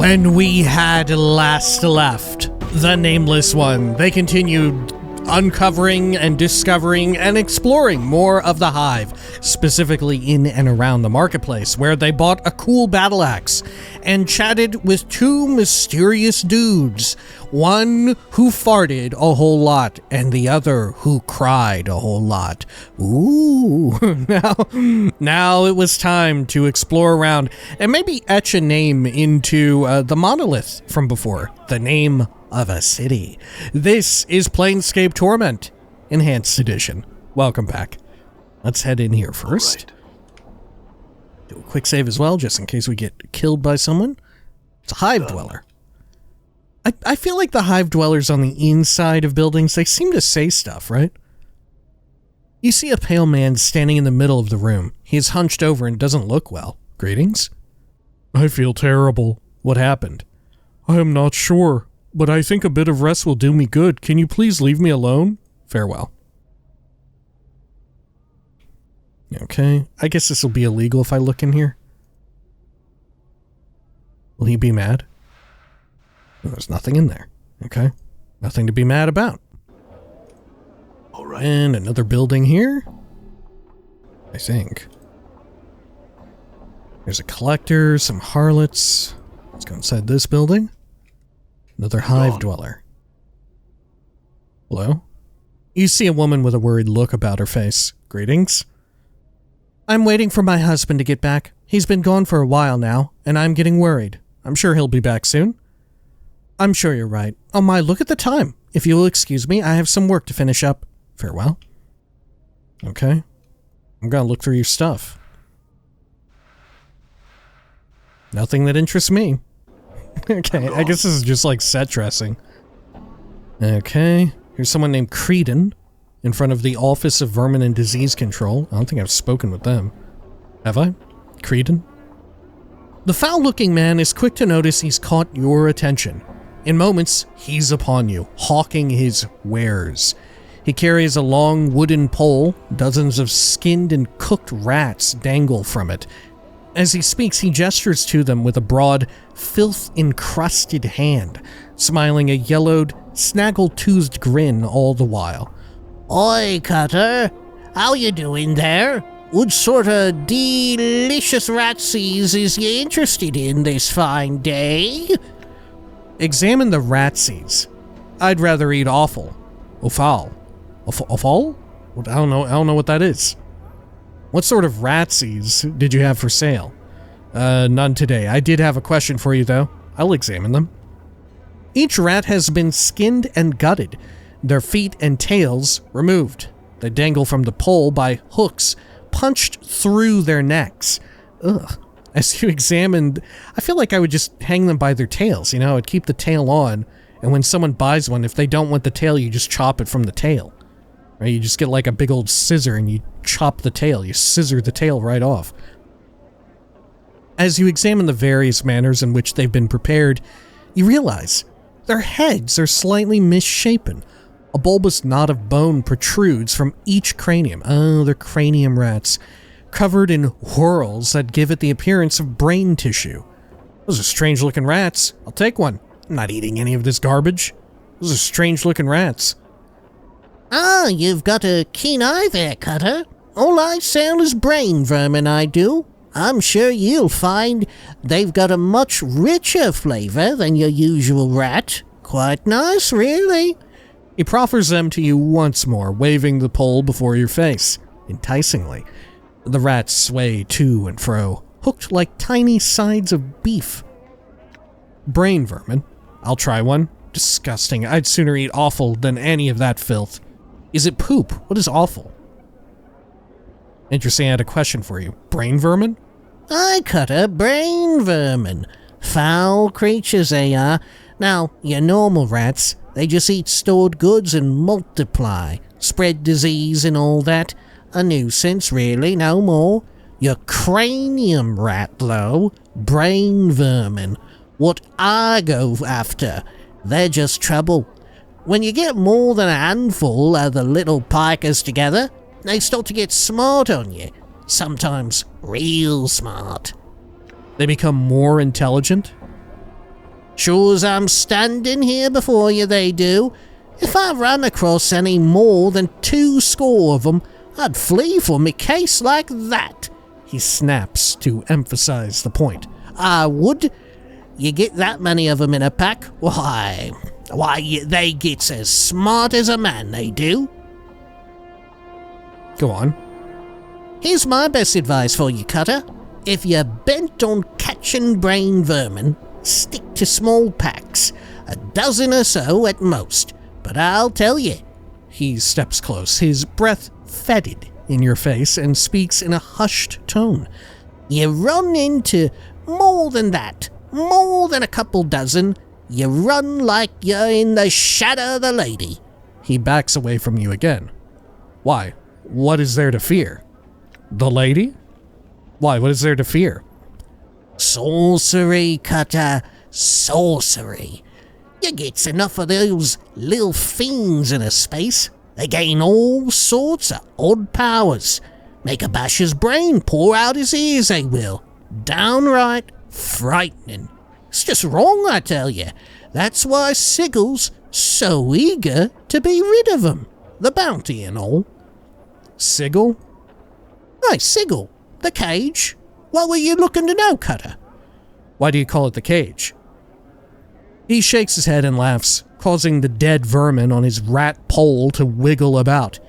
When we had last left the Nameless One, they continued uncovering and discovering and exploring more of the Hive, specifically in and around the marketplace, where they bought a cool battle axe and chatted with two mysterious dudes, one who farted a whole lot and the other who cried a whole lot. Ooh, now it was time to explore around and maybe etch a name into the monolith from before, the name of a city. This is Planescape Torment, Enhanced Edition. Welcome back. Let's head in here first. Do a quick save as well, just in case we get killed by someone. It's a Hive Dweller. I feel like the Hive Dwellers on the inside of buildings, they seem to say stuff, right? You see a pale man standing in the middle of the room. He is hunched over and doesn't look well. Greetings? I feel terrible. What happened? I am not sure, but I think a bit of rest will do me good. Can you please leave me alone? Farewell. Okay, I guess this will be illegal if I look in here. Will he be mad? Well, there's nothing in there. Okay, nothing to be mad about. All right. And another building here, I think. There's a collector, some harlots. Let's go inside this building. Another Hive Dweller. Hello? You see a woman with a worried look about her face. Greetings? I'm waiting for my husband to get back. He's been gone for a while now, and I'm getting worried. I'm sure he'll be back soon. I'm sure you're right. Oh my, look at the time. If you will excuse me, I have some work to finish up. Farewell. Okay. I'm gonna look through your stuff. Nothing that interests me. Okay, I guess this is just like set dressing. Okay, here's someone named Creeden in front of the Office of Vermin and Disease Control. I don't think I've spoken with them. Have I? Creeden? The foul-looking man is quick to notice he's caught your attention. In moments, he's upon you, hawking his wares. He carries a long wooden pole. Dozens of skinned and cooked rats dangle from it. As he speaks, he gestures to them with a broad, filth-encrusted hand, smiling a yellowed, snaggle-toothed grin all the while. Oi, Cutter! How you doing there? What sort of delicious ratsies is you interested in this fine day? Examine the ratsies. I'd rather eat offal. Or fowl. Offal? I don't know what that is. What sort of ratsies did you have for sale? None today. I did have a question for you, though. I'll examine them. Each rat has been skinned and gutted, their feet and tails removed. They dangle from the pole by hooks punched through their necks. Ugh. As you examined, I feel like I would just hang them by their tails, you know? I'd keep the tail on, and when someone buys one, if they don't want the tail, you just chop it from the tail. Right? You just get like a big old scissor and you chop the tail. You scissor the tail right off. As you examine the various manners in which they've been prepared, you realize their heads are slightly misshapen. A bulbous knot of bone protrudes from each cranium. Oh, they're cranium rats, covered in whorls that give it the appearance of brain tissue. Those are strange-looking rats. I'll take one. I'm not eating any of this garbage. Those are strange-looking rats. Ah, you've got a keen eye there, Cutter. All I sell is brain vermin, I do. I'm sure you'll find they've got a much richer flavor than your usual rat. Quite nice, really. He proffers them to you once more, waving the pole before your face, enticingly. The rats sway to and fro, hooked like tiny sides of beef. Brain vermin. I'll try one. Disgusting. I'd sooner eat offal than any of that filth. Is it poop? What is awful? Interesting, I had a question for you. Brain vermin? I Cutter, brain vermin. Foul creatures they are. Now, your normal rats, they just eat stored goods and multiply. Spread disease and all that. A nuisance, really, no more. Your cranium rat, though. Brain vermin. What I go after. They're just trouble. When you get more than a handful of the little pikers together, they start to get smart on you. Sometimes real smart. They become more intelligent? Sure as I'm standing here before you, they do. If I run across any more than 20 of them, I'd flee from a case like that. He snaps to emphasize the point. I would. You get that many of them in a pack, why, they get as smart as a man, they do. Go on. Here's my best advice for you, Cutter. If you're bent on catching brain vermin, stick to small packs, a dozen or so at most. But I'll tell you. He steps close, his breath fetid in your face, and speaks in a hushed tone. You run into more than that, more than a couple dozen. You run like you're in the shadow of the lady. He backs away from you again. Why? What is there to fear? The lady? Why, what is there to fear? Sorcery, Cutter, sorcery. You gets enough of those little fiends in a space. They gain all sorts of odd powers. Make a basher's brain pour out his ears, they will. Downright frightening. It's just wrong, I tell you. That's why Siggle's so eager to be rid of 'em. The bounty and all. Siggle? Hey, Siggle, the cage. What were you looking to know, Cutter? Why do you call it the cage? He shakes his head and laughs, causing the dead vermin on his rat pole to wiggle about.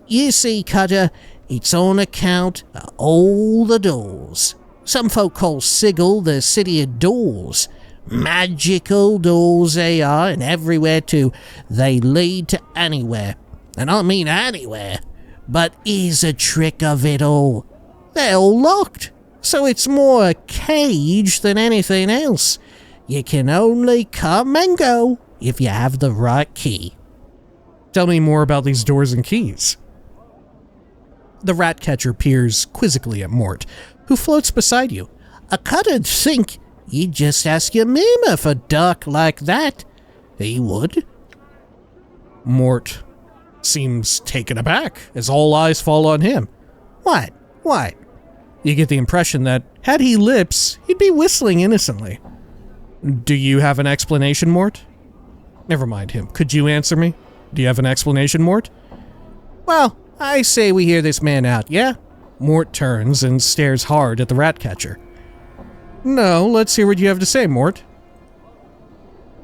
You see, Cutter, it's on account of all the doors. Some folk call Siggle the city of doors. Magical doors they are, and everywhere too. They lead to anywhere. And I mean anywhere. But here's a trick of it all. They're all locked. So it's more a cage than anything else. You can only come and go if you have the right key. Tell me more about these doors and keys. The rat catcher peers quizzically at Mort, who floats beside you. I couldn't think you'd just ask your Mima for duck like that. He would. Mort seems taken aback as all eyes fall on him. What? You get the impression that, had he lips, he'd be whistling innocently. Do you have an explanation, Mort? Never mind him. Could you answer me? Do you have an explanation, Mort? Well, I say we hear this man out, yeah? Mort turns and stares hard at the rat catcher. No, let's hear what you have to say, Mort.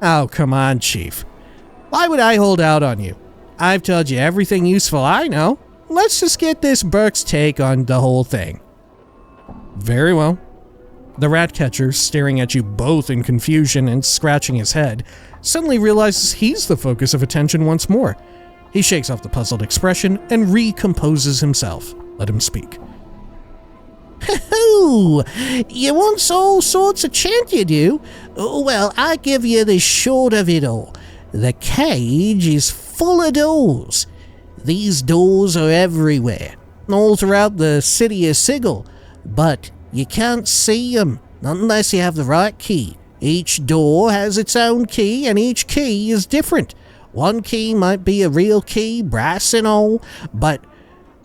Oh, come on, Chief. Why would I hold out on you? I've told you everything useful I know. Let's just get this Burke's take on the whole thing. Very well. The rat catcher, staring at you both in confusion and scratching his head, suddenly realizes he's the focus of attention once more. He shakes off the puzzled expression and recomposes himself. Let him speak. Hoo-hoo! You want all sorts of chant, you do? Well, I give you the short of it all. The cage is full of doors. These doors are everywhere, all throughout the city of Siggle, but you can't see them unless you have the right key. Each door has its own key, and each key is different. One key might be a real key, brass and all, but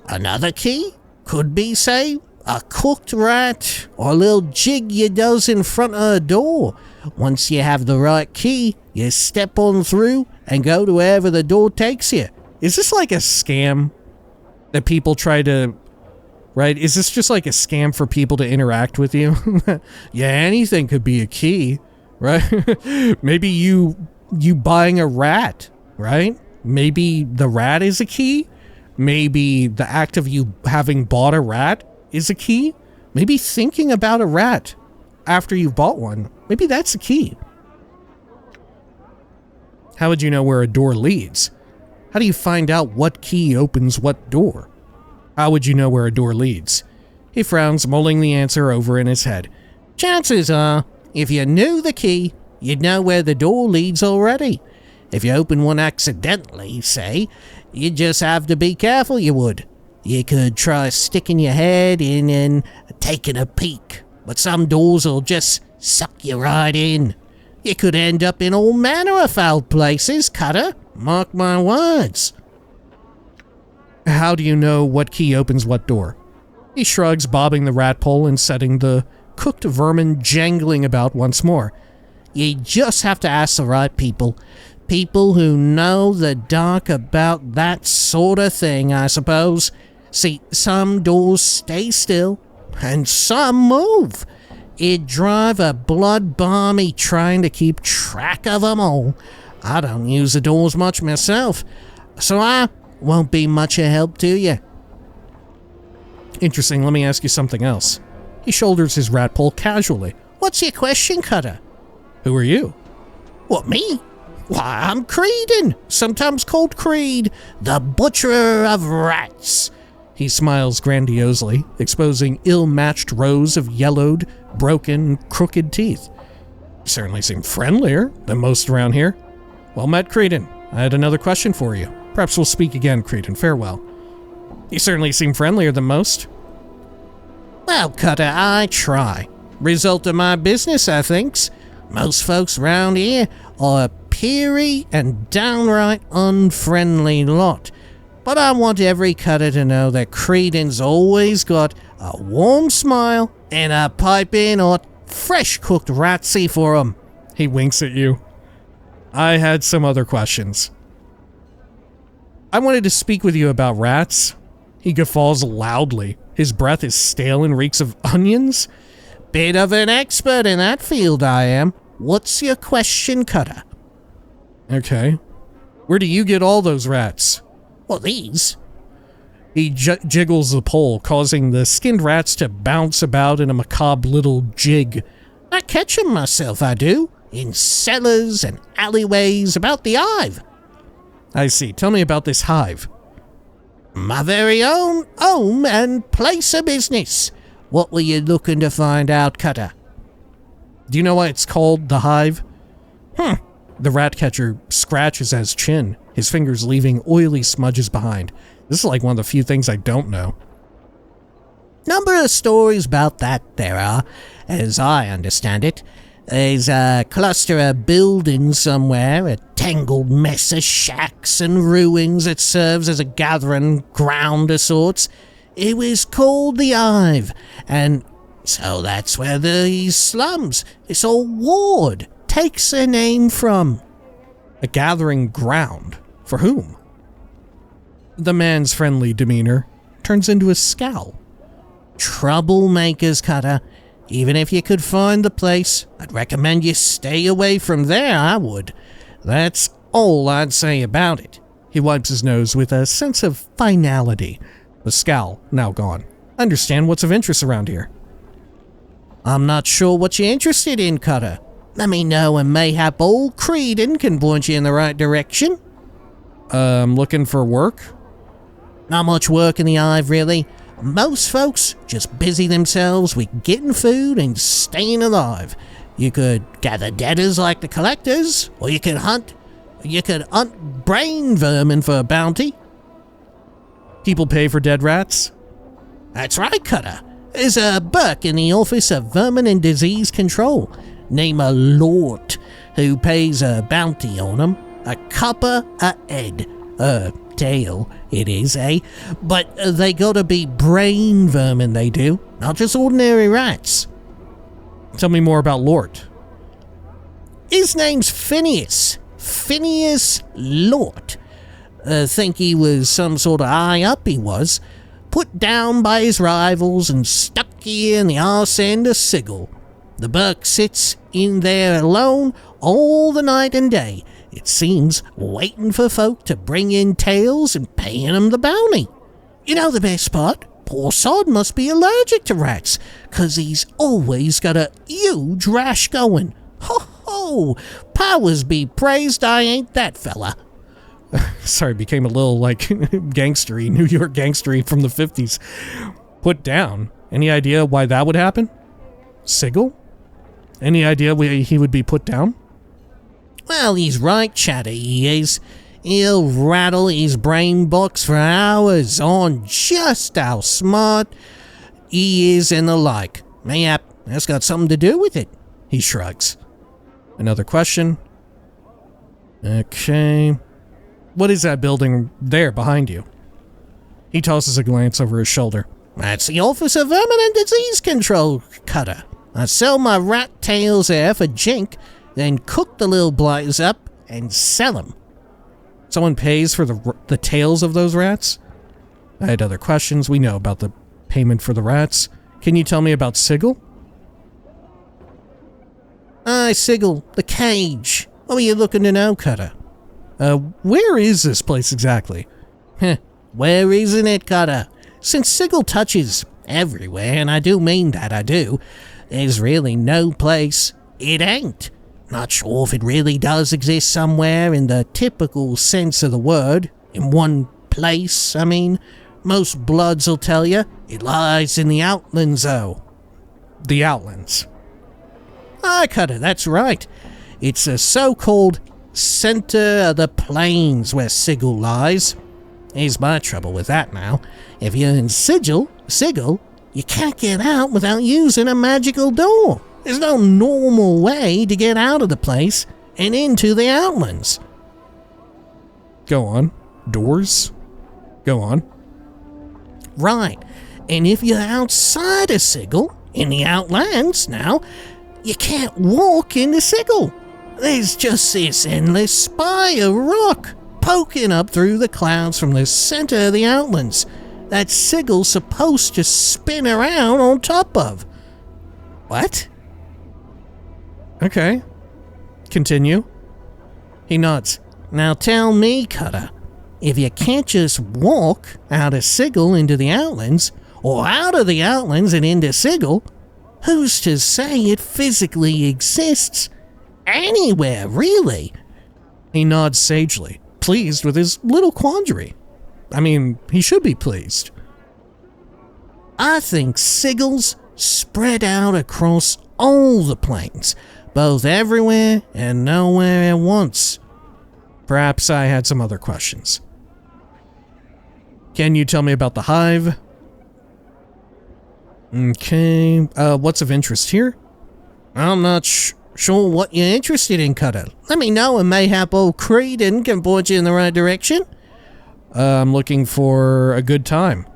another key could be, say, a cooked rat or a little jig you does in front of a door. Once you have the right key, you step on through and go to wherever the door takes you. Is this like a scam that people try to... Right? Is this just like a scam for people to interact with you? Yeah, anything could be a key, right? Maybe you buying a rat, right? Maybe the rat is a key. Maybe the act of you having bought a rat is a key. Maybe thinking about a rat after you've bought one, maybe that's a key. How would you know where a door leads? How do you find out what key opens what door? How would you know where a door leads? He frowns, mulling the answer over in his head. Chances are, if you knew the key, you'd know where the door leads already. If you open one accidentally, say, you'd just have to be careful, you would. You could try sticking your head in and taking a peek, but some doors will just suck you right in. You could end up in all manner of foul places, Cutter. Mark my words. How do you know what key opens what door? He shrugs, bobbing the rat pole and setting the cooked vermin jangling about once more. You just have to ask the right people. People who know the dark about that sort of thing, I suppose. See, some doors stay still, and some move. It'd drive a blood balmy trying to keep track of them all. I don't use the doors much myself, so I won't be much of help to you. Interesting, let me ask you something else. He shoulders his rat pole casually. What's your question, Cutter? Who are you? What, me? Why, I'm Creeden, sometimes called Creed, the butcher of rats. He smiles grandiosely, exposing ill-matched rows of yellowed, broken, crooked teeth. You certainly seem friendlier than most around here. Well met, Creeden. I had another question for you. Perhaps we'll speak again, Creeden. Farewell. You certainly seem friendlier than most. Well, Cutter, I try. Result of my business, I thinks. Most folks round here are a peery and downright unfriendly lot. But I want every Cutter to know that Creeden's always got a warm smile and a piping hot, fresh-cooked ratsy for 'em. He winks at you. I had some other questions. I wanted to speak with you about rats. He guffaws loudly. His breath is stale and reeks of onions. Bit of an expert in that field, I am. What's your question, Cutter? Okay. Where do you get all those rats? What, these? He jiggles the pole, causing the skinned rats to bounce about in a macabre little jig. I catch 'em myself, I do. In cellars and alleyways about the Hive. I see. Tell me about this hive. My very own home and place of business. What were you looking to find out, Cutter? Do you know why it's called the Hive? The rat catcher scratches at his chin, his fingers leaving oily smudges behind. This is like one of the few things I don't know. Number of stories about that there are, as I understand it. There's a cluster of buildings somewhere, a tangled mess of shacks and ruins that serves as a gathering ground of sorts. It was called the Hive, and so that's where these slums, this old ward, takes their name from. A gathering ground? For whom? The man's friendly demeanor turns into a scowl. Troublemakers, Cutter. Even if you could find the place, I'd recommend you stay away from there, I would. That's all I'd say about it. He wipes his nose with a sense of finality. The scowl now gone. Understand what's of interest around here. I'm not sure what you're interested in, Cutter. Let me know and mayhap old Creeden can point you in the right direction. Looking for work? Not much work in the Hive, really. Most folks just busy themselves with getting food and staying alive. You could gather debtors like the collectors, or you could hunt brain vermin for a bounty. People pay for dead rats? That's right, Cutter. There's a buck in the Office of Vermin and Disease Control, named a Lort, who pays a bounty on 'em. A copper a head. Tail, it is, eh? But they gotta be brain vermin, they do. Not just ordinary rats. Tell me more about Lort. His name's Phineas. Phineas Lort. Think he was some sort of high-up, he was. Put down by his rivals and stuck here in the arse end of Sigil. The buck sits in there alone all the night and day, it seems, waiting for folk to bring in tales and paying 'em the bounty. You know the best part? Poor sod must be allergic to rats, 'cause he's always got a huge rash going. Ho ho! Powers be praised I ain't that fella. Sorry, became a little like gangstery, New York gangstery from the 50s. Put down? Any idea why that would happen? Sigil? Any idea why he would be put down? Well, he's right chatty, he is. He'll rattle his brain box for hours on just how smart he is and the like. Mayhap that's got something to do with it. He shrugs. Another question? Okay. What is that building there behind you? He tosses a glance over his shoulder. That's the Office of Vermin and Disease Control, Cutter. I sell my rat tails there for jink, then cook the little blighters up and sell them. Someone pays for the tails of those rats? I had other questions. We know about the payment for the rats. Can you tell me about Sigil? Aye, Sigil, the cage. What were you looking to know, Cutter? Where is this place exactly? Heh, where isn't it, Cutter? Since Sigil touches everywhere, and I do mean that, I do, there's really no place it ain't. Not sure if it really does exist somewhere in the typical sense of the word. In one place, I mean. Most bloods will tell you it lies in the Outlands, though. The Outlands. Aye, Cutter, that's right. It's a so-called center of the plains where Sigil lies. Here's my trouble with that now. If you're in Sigil, you can't get out without using a magical door. There's no normal way to get out of the place and into the Outlands. Go on. Doors? Go on. Right. And if you're outside of Sigil, in the Outlands now, you can't walk into Sigil. There's just this endless spire of rock poking up through the clouds from the center of the Outlands that Sigil's supposed to spin around on top of. What? Okay. Continue. He nods. Now tell me, Cutter, if you can't just walk out of Sigil into the Outlands, or out of the Outlands and into Sigil, who's to say it physically exists anywhere, really? He nods sagely, pleased with his little quandary. I mean, he should be pleased. I think Sigil's spread out across all the plains, both everywhere and nowhere at once. Perhaps I had some other questions. Can you tell me about the Hive? Okay, what's of interest here? I'm not sure what you're interested in, Cutter. Let me know and mayhap old Creeden can point you in the right direction. I'm looking for a good time.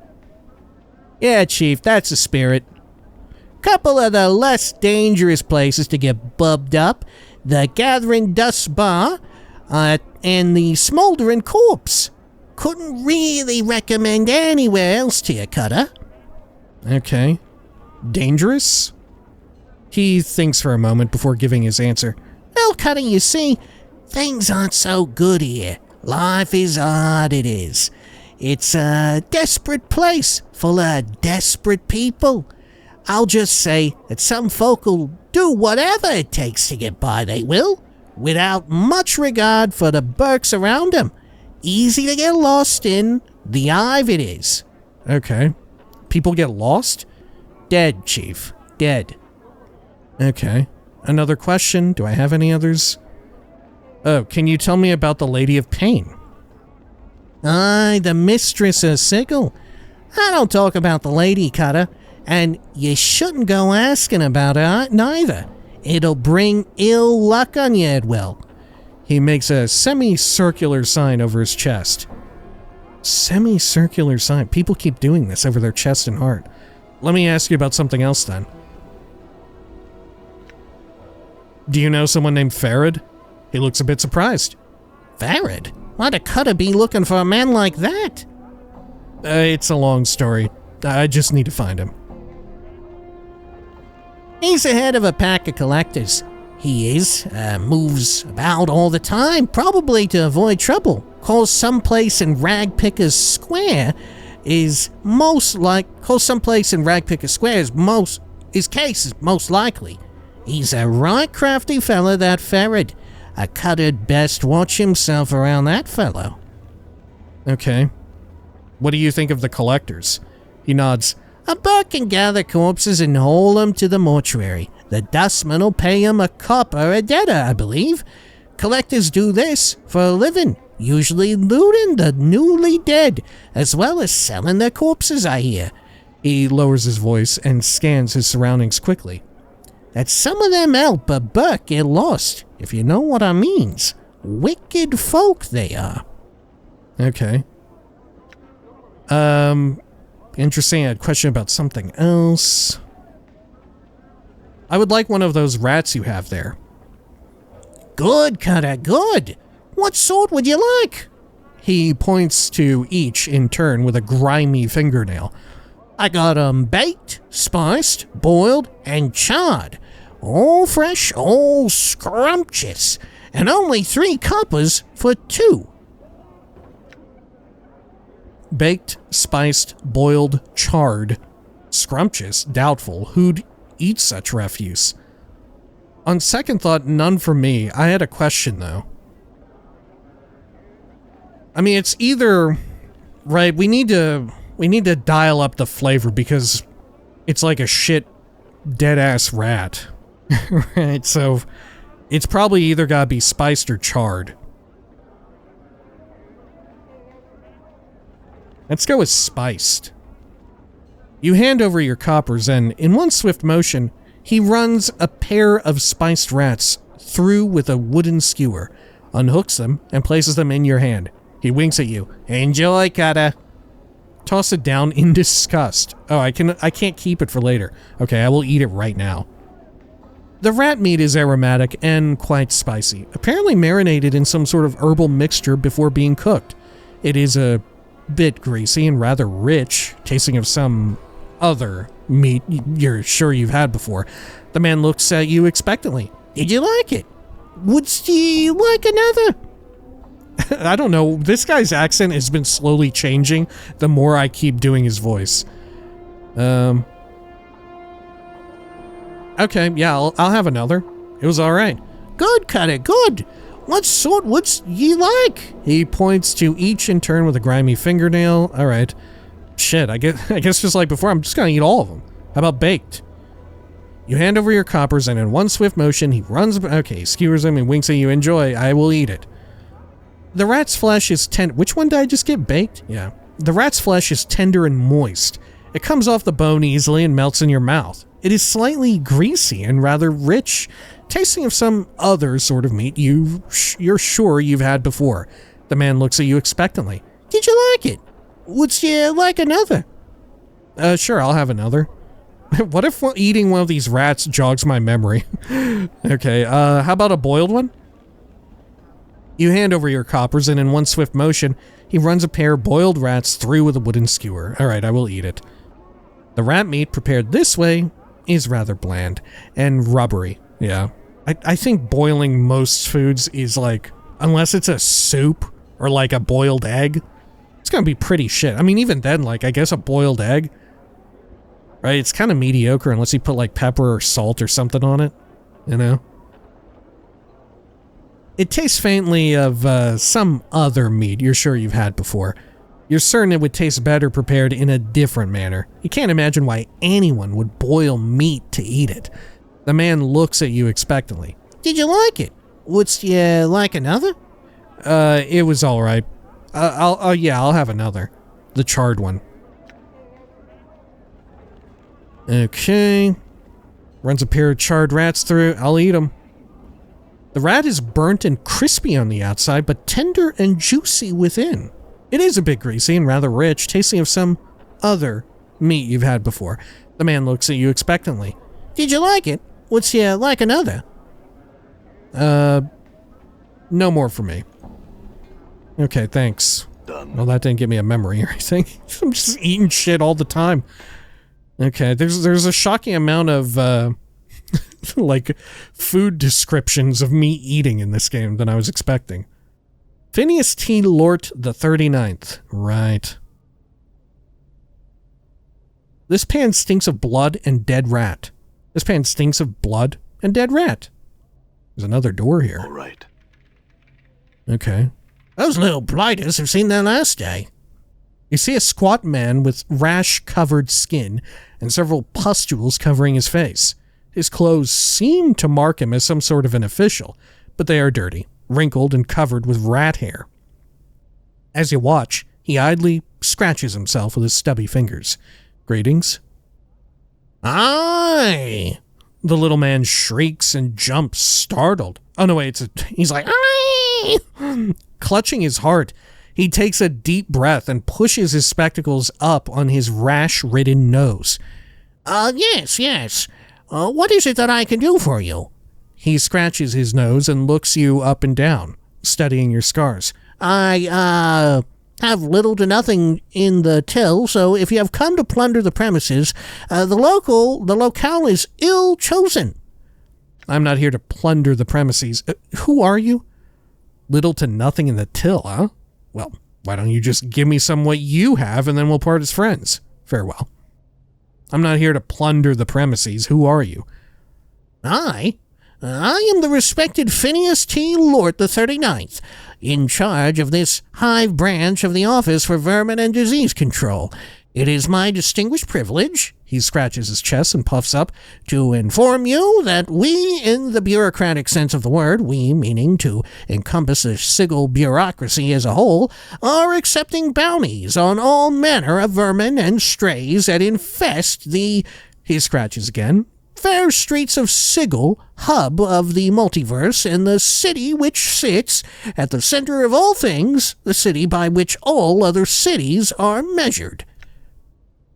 Yeah, Chief, that's the spirit. Couple of the less dangerous places to get bubbed up, the Gathering Dust Bar, and the Smoldering Corpse. Couldn't really recommend anywhere else to you, Cutter. Okay. Dangerous? He thinks for a moment before giving his answer. Well, Cutter, you see, things aren't so good here. Life is hard, it is. It's a desperate place full of desperate people. I'll just say that some folk will do whatever it takes to get by, they will, without much regard for the burks around them. Easy to get lost in, the Hive it is. Okay. People get lost? Dead, Chief. Dead. Okay. Another question. Do I have any others? Oh, can you tell me about the Lady of Pain? Aye, the mistress of Sigil. I don't talk about the lady, Cutter, and you shouldn't go asking about her neither. It'll bring ill luck on you, it will. He makes a semicircular sign over his chest. Semicircular sign. People keep doing this over their chest and heart. Let me ask you about something else then. Do you know someone named Farad? He looks a bit surprised. Farad? Why'd a Cutter be looking for a man like that? It's a long story. I just need to find him. He's the head of a pack of collectors. He is. Moves about all the time, probably to avoid trouble. Calls someplace in Ragpicker Square is most his case is most likely. He's a right crafty fella, that Farad. A Cutter'd best watch himself around that fellow. Okay. What do you think of the collectors? He nods. A buck can gather corpses and haul them to the mortuary. The dustman will pay him a copper a debtor, I believe. Collectors do this for a living, usually looting the newly dead, as well as selling their corpses, I hear. He lowers his voice and scans his surroundings quickly. That some of them help a buck get lost, if you know what I means. Wicked folk they are. Okay. Interesting. I had a question about something else. I would like one of those rats you have there. Good, Cutter, good. What sort would you like? He points to each in turn with a grimy fingernail. I got 'em baked, spiced, boiled, and charred. All fresh, all scrumptious, and only 3 coppers for 2. Baked, spiced, boiled, charred. Scrumptious, doubtful. Who'd eat such refuse? On second thought, none for me. I had a question, though. I mean, it's either... Right, we need to dial up the flavor because it's like a shit dead-ass rat. Right, so it's probably either gotta be spiced or charred. Let's go with spiced. You hand over your coppers and, in one swift motion, he runs a pair of spiced rats through with a wooden skewer, unhooks them, and places them in your hand. He winks at you. Enjoy, Cutter. Toss it down in disgust. Oh, I can't keep it for later. Okay, I will eat it right now. The rat meat is aromatic and quite spicy, apparently marinated in some sort of herbal mixture before being cooked. It is a bit greasy and rather rich, tasting of some other meat you're sure you've had before. The man looks at you expectantly. Did you like it? Would you like another? I don't know. This guy's accent has been slowly changing the more I keep doing his voice. Okay, yeah, I'll have another. It was alright. Good, Cutter, good. What sort would you like? He points to each in turn with a grimy fingernail. Alright. Shit, I guess just like before, I'm just gonna eat all of them. How about baked? You hand over your coppers, and in one swift motion, he runs... Okay, he skewers them and winks at you. Enjoy. I will eat it. The rat's flesh is tender... Which one did I just get? Baked? Yeah. The rat's flesh is tender and moist. It comes off the bone easily and melts in your mouth. It is slightly greasy and rather rich, tasting of some other sort of meat you're sure you've had before. The man looks at you expectantly. Did you like it? Would you like another? Sure, I'll have another. What if eating one of these rats jogs my memory? Okay, how about a boiled one? You hand over your coppers, and in one swift motion, he runs a pair of boiled rats through with a wooden skewer. Alright, I will eat it. The rat meat prepared this way is rather bland and rubbery. Yeah. I think boiling most foods is like, unless it's a soup or like a boiled egg, it's gonna be pretty shit. I mean, even then, like, I guess a boiled egg, right? It's kind of mediocre unless you put like pepper or salt or something on it, you know? It tastes faintly of some other meat you're sure you've had before. You're certain it would taste better prepared in a different manner. You can't imagine why anyone would boil meat to eat it. The man looks at you expectantly. Did you like it? Would you like another? It was alright. I'll have another. The charred one. Okay. Runs a pair of charred rats through. I'll eat them. The rat is burnt and crispy on the outside, but tender and juicy within. It is a bit greasy and rather rich, tasting of some other meat you've had before. The man looks at you expectantly. Did you like it? Would you like another? No more for me. Okay, thanks. Done. Well, that didn't give me a memory or anything. I'm just eating shit all the time. Okay, there's a shocking amount of, like, food descriptions of me eating in this game than I was expecting. Phineas T. Lort the 39th. Right. This pan stinks of blood and dead rat. This pan stinks of blood and dead rat. There's another door here. All right. Okay. Those little blighters have seen their last day. You see a squat man with rash-covered skin and several pustules covering his face. His clothes seem to mark him as some sort of an official, but they are dirty, wrinkled, and covered with rat hair. As you watch, he idly scratches himself with his stubby fingers. Greetings. Aye! The little man shrieks and jumps, startled. Oh no, wait, he's like, aye! Clutching his heart, he takes a deep breath and pushes his spectacles up on his rash-ridden nose. Yes. What is it that I can do for you? He scratches his nose and looks you up and down, studying your scars. I have little to nothing in the till, so if you have come to plunder the premises, the locale is ill chosen. I'm not here to plunder the premises. Who are you? Little to nothing in the till, huh? Well, why don't you just give me some what you have and then we'll part as friends? Farewell. I'm not here to plunder the premises. Who are you? I am the respected Phineas T. Lort the 39th, in charge of this Hive branch of the Office for Vermin and Disease Control. It is my distinguished privilege, he scratches his chest and puffs up, to inform you that we, in the bureaucratic sense of the word, we meaning to encompass the sigil bureaucracy as a whole, are accepting bounties on all manner of vermin and strays that infest the, he scratches again, fair streets of Sigil, hub of the multiverse, and the city which sits at the center of all things, the city by which all other cities are measured.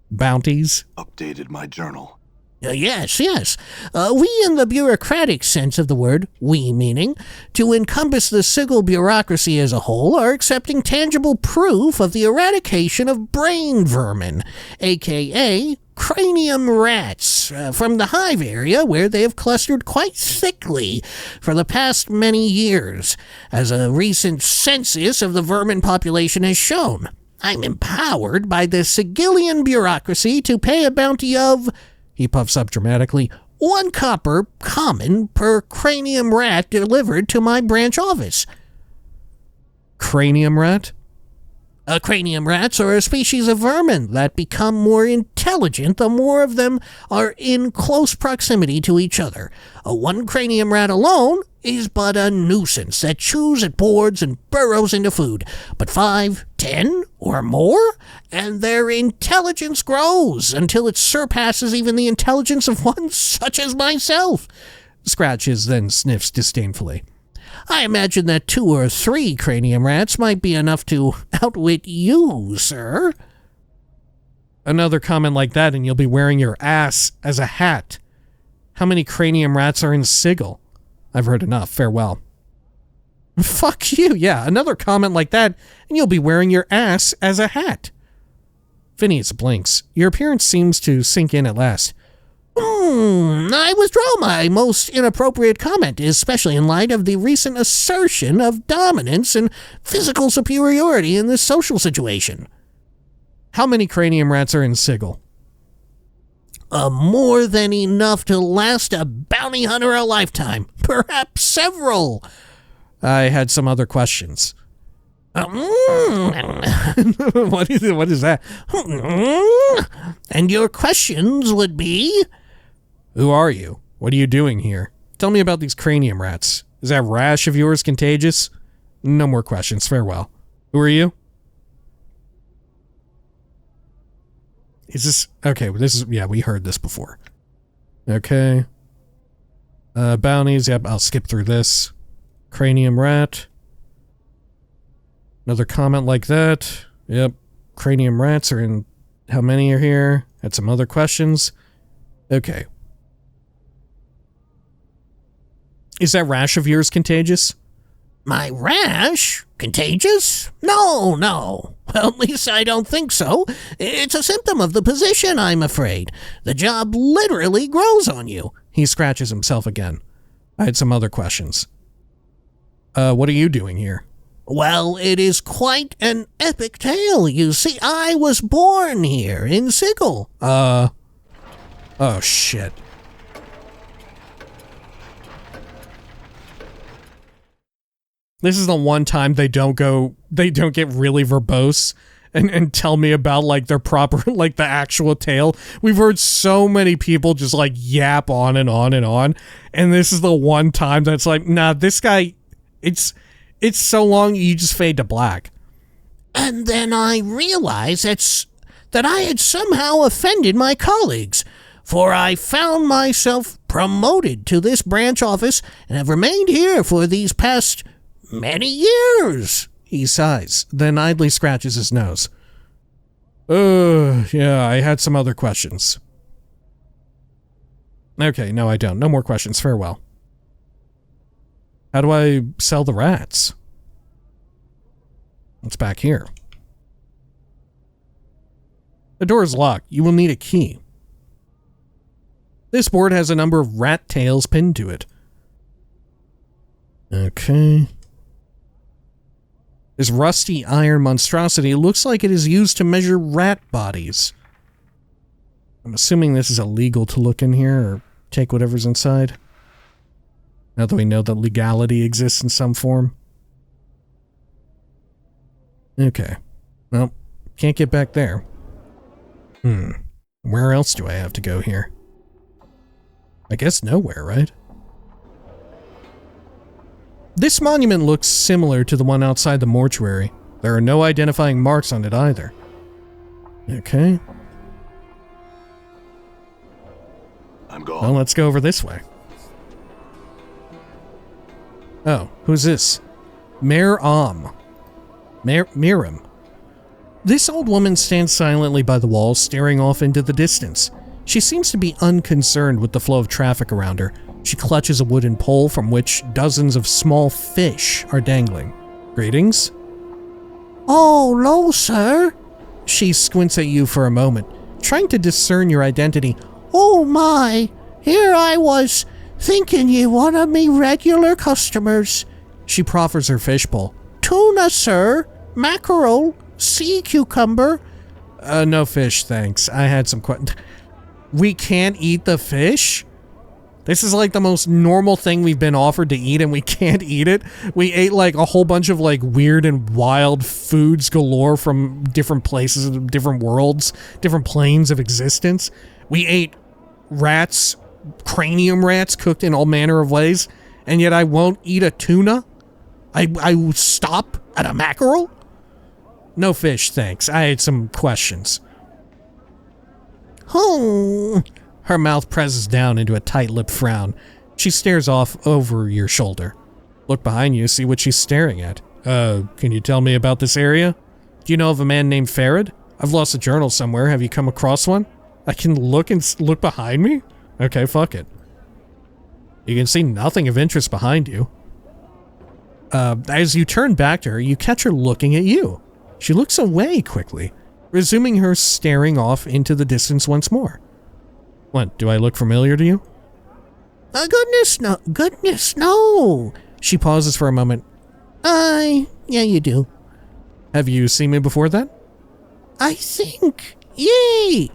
Bounties? Updated my journal. Yes. We, in the bureaucratic sense of the word, we meaning, to encompass the Sigil bureaucracy as a whole, are accepting tangible proof of the eradication of brain vermin, a.k.a. cranium rats, from the Hive area where they have clustered quite thickly for the past many years, as a recent census of the vermin population has shown. I'm empowered by the Sigillian bureaucracy to pay a bounty of, he puffs up dramatically, 1 copper common per cranium rat delivered to my branch office. Cranium rat? Cranium rats are a species of vermin that become more intelligent the more of them are in close proximity to each other. One cranium rat alone is but a nuisance that chews at boards and burrows into food. But 5, 10, or more, and their intelligence grows until it surpasses even the intelligence of one such as myself. Scratches, then sniffs disdainfully. I imagine that 2 or 3 cranium rats might be enough to outwit you, sir. Another comment like that and you'll be wearing your ass as a hat. How many cranium rats are in Sigil? I've heard enough. Farewell. Fuck you. Yeah, another comment like that and you'll be wearing your ass as a hat. Phineas blinks. Your appearance seems to sink in at last. I withdraw my most inappropriate comment, especially in light of the recent assertion of dominance and physical superiority in this social situation. How many cranium rats are in Sigil? More than enough to last a bounty hunter a lifetime. Perhaps several. I had some other questions. What is that? And your questions would be? Who are you? What are you doing here? Tell me about these cranium rats. Is that rash of yours contagious? No more questions. Farewell. Who are you? Is this... Okay, this is... Yeah, we heard this before. Okay. Bounties. Yep, I'll skip through this. Cranium rat. Another comment like that. Yep. Cranium rats are in... How many are here? Had some other questions. Okay. Is that rash of yours contagious? My rash? Contagious? No. Well, at least I don't think so. It's a symptom of the position, I'm afraid. The job literally grows on you. He scratches himself again. I had some other questions. What are you doing here? Well, it is quite an epic tale, you see. I was born here in Sigil. Oh, shit. This is the one time they don't get really verbose and tell me about, like, their proper, like, the actual tale. We've heard so many people just, like, yap on and on and on, and this is the one time that's like, nah, this guy, it's so long you just fade to black. And then I realized that I had somehow offended my colleagues, for I found myself promoted to this branch office and have remained here for these past many years. He sighs, then idly scratches his nose. Yeah, I had some other questions. Okay, no I don't. No more questions. Farewell. How do I sell the rats? What's back here? The door is locked. You will need a key. This board has a number of rat tails pinned to it. Okay. This rusty iron monstrosity looks like it is used to measure rat bodies. I'm assuming this is illegal to look in here or take whatever's inside. Now that we know that legality exists in some form. Okay. Well, can't get back there. Where else do I have to go here? I guess nowhere, right? This monument looks similar to the one outside the mortuary. There are no identifying marks on it either. Okay. I'm gone. Well, let's go over this way. Oh, who's this? Miriam. This old woman stands silently by the wall, staring off into the distance. She seems to be unconcerned with the flow of traffic around her. She clutches a wooden pole from which dozens of small fish are dangling. Greetings? Oh, hello, sir. She squints at you for a moment, trying to discern your identity. Oh my, here I was, thinking you one of me regular customers. She proffers her fishbowl. Tuna, sir. Mackerel. Sea cucumber. No fish, thanks. I had some We can't eat the fish? This is like the most normal thing we've been offered to eat and we can't eat it. We ate like a whole bunch of like weird and wild foods galore from different places, different worlds, different planes of existence. We ate rats, cranium rats cooked in all manner of ways, and yet I won't eat a tuna? I will stop at a mackerel? No fish, thanks. I had some questions. Oh. Her mouth presses down into a tight-lipped frown. She stares off over your shoulder. Look behind you, see what she's staring at. Can you tell me about this area? Do you know of a man named Farid? I've lost a journal somewhere. Have you come across one? I can look behind me? Okay, fuck it. You can see nothing of interest behind you. As you turn back to her, you catch her looking at you. She looks away quickly, resuming her staring off into the distance once more. What, do I look familiar to you? Goodness, no. She pauses for a moment. Yeah, you do. Have you seen me before then? I think, ye,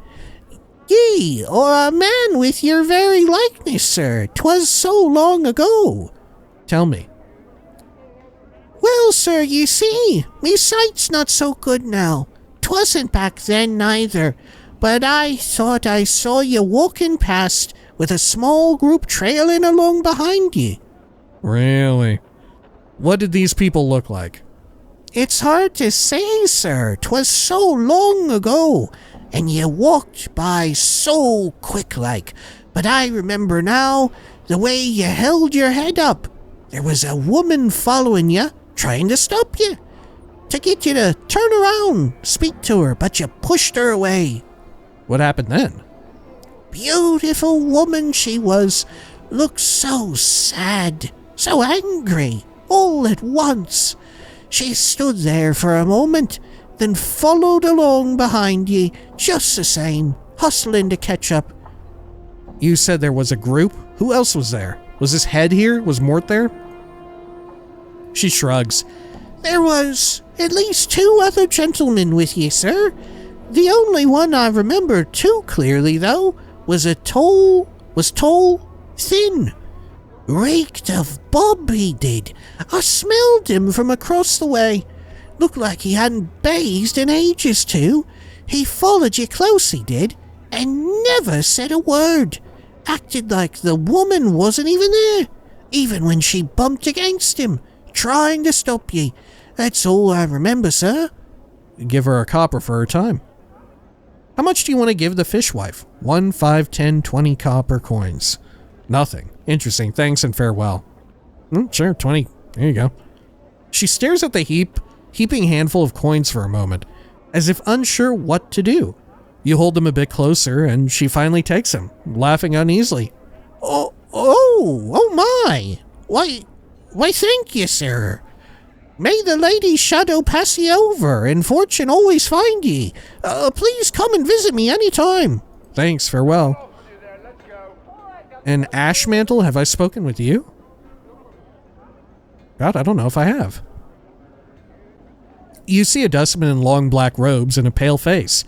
or a man with your very likeness, sir. 'Twas so long ago. Tell me. Well, sir, you see, me sight's not so good now. 'Twasn't back then neither, but I thought I saw you walking past with a small group trailing along behind you. Really? What did these people look like? It's hard to say, sir. 'Twas so long ago, and you walked by so quick-like. But I remember now the way you held your head up. There was a woman following you, trying to stop you, to get you to turn around, speak to her, but you pushed her away. What happened then? Beautiful woman she was, looked so sad, so angry, all at once. She stood there for a moment, then followed along behind ye, just the same, hustling to catch up. You said there was a group? Who else was there? Was this head here? Was Mort there? She shrugs. There was at least 2 other gentlemen with ye, sir. The only one I remember too clearly, though, was tall, thin. Reeked of bob, he did. I smelled him from across the way. Looked like he hadn't bathed in ages, too. He followed you close, he did, and never said a word. Acted like the woman wasn't even there, even when she bumped against him, trying to stop ye. That's all I remember, sir. Give her a copper for her time. How much do you want to give the fishwife? 1, 5, 10, 20 copper coins. Nothing. Interesting. Thanks and farewell. Sure, 20. There you go. She stares at the heaping handful of coins for a moment, as if unsure what to do. You hold them a bit closer, and she finally takes them, laughing uneasily. Oh my! Why, thank you, sir. May the lady's shadow pass ye over, and fortune always find ye. Please come and visit me any time. Thanks, farewell. And Ashmantle, have I spoken with you? God, I don't know if I have. You see a dustman in long black robes and a pale face.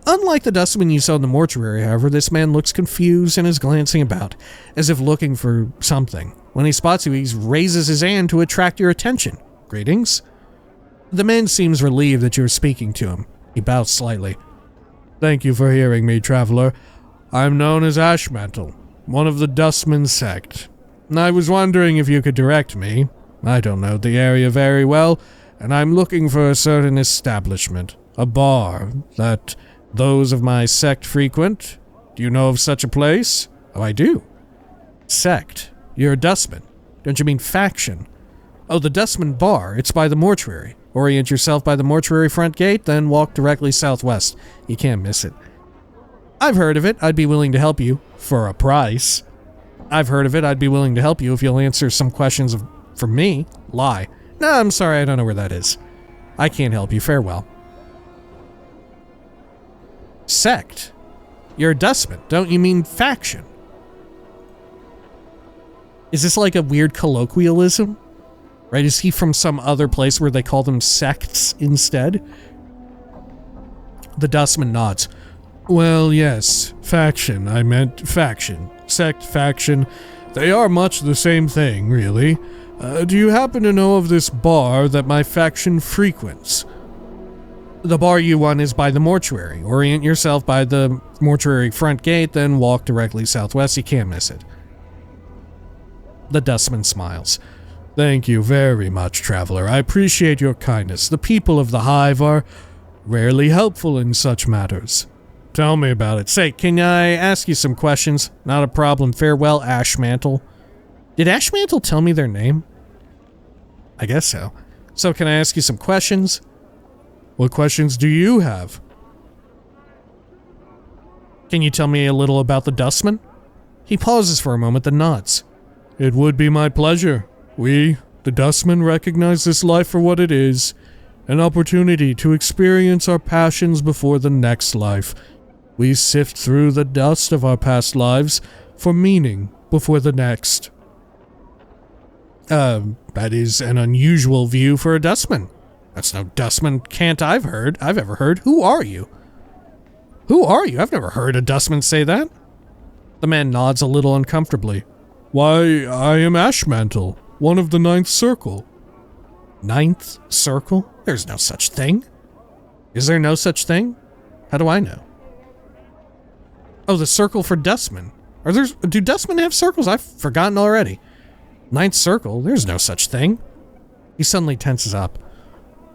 Unlike the dustman you saw in the mortuary, however, this man looks confused and is glancing about, as if looking for something. When he spots you, he raises his hand to attract your attention. Greetings. The man seems relieved that you are speaking to him. He bows slightly. Thank you for hearing me, traveler. I'm known as Ashmantle, one of the Dustman sect. I was wondering if you could direct me. I don't know the area very well, and I'm looking for a certain establishment, a bar, that those of my sect frequent. Do you know of such a place? Oh, I do. Sect. You're a dustman. Don't you mean faction? Oh, the Dustman Bar. It's by the mortuary. Orient yourself by the mortuary front gate, then walk directly southwest. You can't miss it. I've heard of it. I'd be willing to help you. For a price. I've heard of it. I'd be willing to help you if you'll answer some questions from me. Lie. No, I'm sorry. I don't know where that is. I can't help you. Farewell. Sect. You're a dustman. Don't you mean faction? Is this like a weird colloquialism? Right? Is he from some other place where they call them sects instead? The dustman nods. Well, yes. Faction. I meant faction. Sect, faction. They are much the same thing, really. Do you happen to know of this bar that my faction frequents? The bar you want is by the mortuary. Orient yourself by the mortuary front gate, then walk directly southwest. You can't miss it. The dustman smiles. Thank you very much, traveler. I appreciate your kindness. The people of the Hive are rarely helpful in such matters. Tell me about it. Say, can I ask you some questions? Not a problem. Farewell, Ashmantle. Did Ashmantle tell me their name? I guess so. So can I ask you some questions? What questions do you have? Can you tell me a little about the dustman? He pauses for a moment, then nods. It would be my pleasure. We, the dustmen, recognize this life for what it is, an opportunity to experience our passions before the next life. We sift through the dust of our past lives for meaning before the next. That is an unusual view for a dustman. That's no dustman cant I've ever heard. Who are you? Who are you? I've never heard a dustman say that. The man nods a little uncomfortably. Why, I am Ashmantle, one of the Ninth Circle. Ninth Circle? There's no such thing. Is there no such thing? How do I know? Oh, the Circle for Dustmen. Do Dustmen have circles? I've forgotten already. Ninth Circle? There's no such thing. He suddenly tenses up.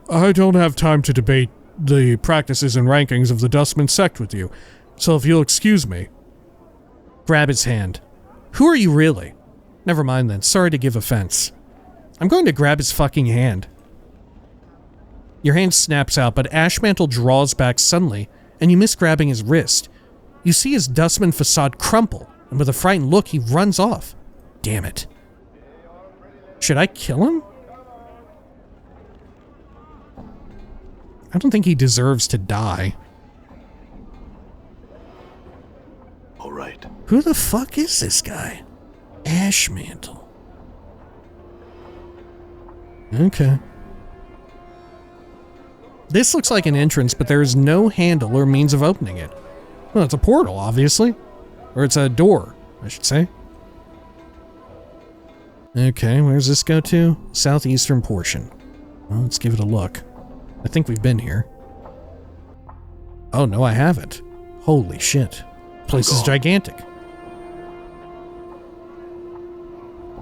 I don't have time to debate the practices and rankings of the Dustman sect with you, so if you'll excuse me. Grab his hand. Who are you really? Never mind then. Sorry to give offense. I'm going to grab his fucking hand. Your hand snaps out, but Ashmantle draws back suddenly, and you miss grabbing his wrist. You see his dustman facade crumple, and with a frightened look, he runs off. Damn it. Should I kill him? I don't think he deserves to die. All right. Who the fuck is this guy? Ashmantle. Okay. This looks like an entrance, but there is no handle or means of opening it. Well, it's a portal, obviously. Or it's a door, I should say. Okay, where's this go to? Southeastern portion. Well, let's give it a look. I think we've been here. Oh, no, I haven't. Holy shit. Place is gigantic.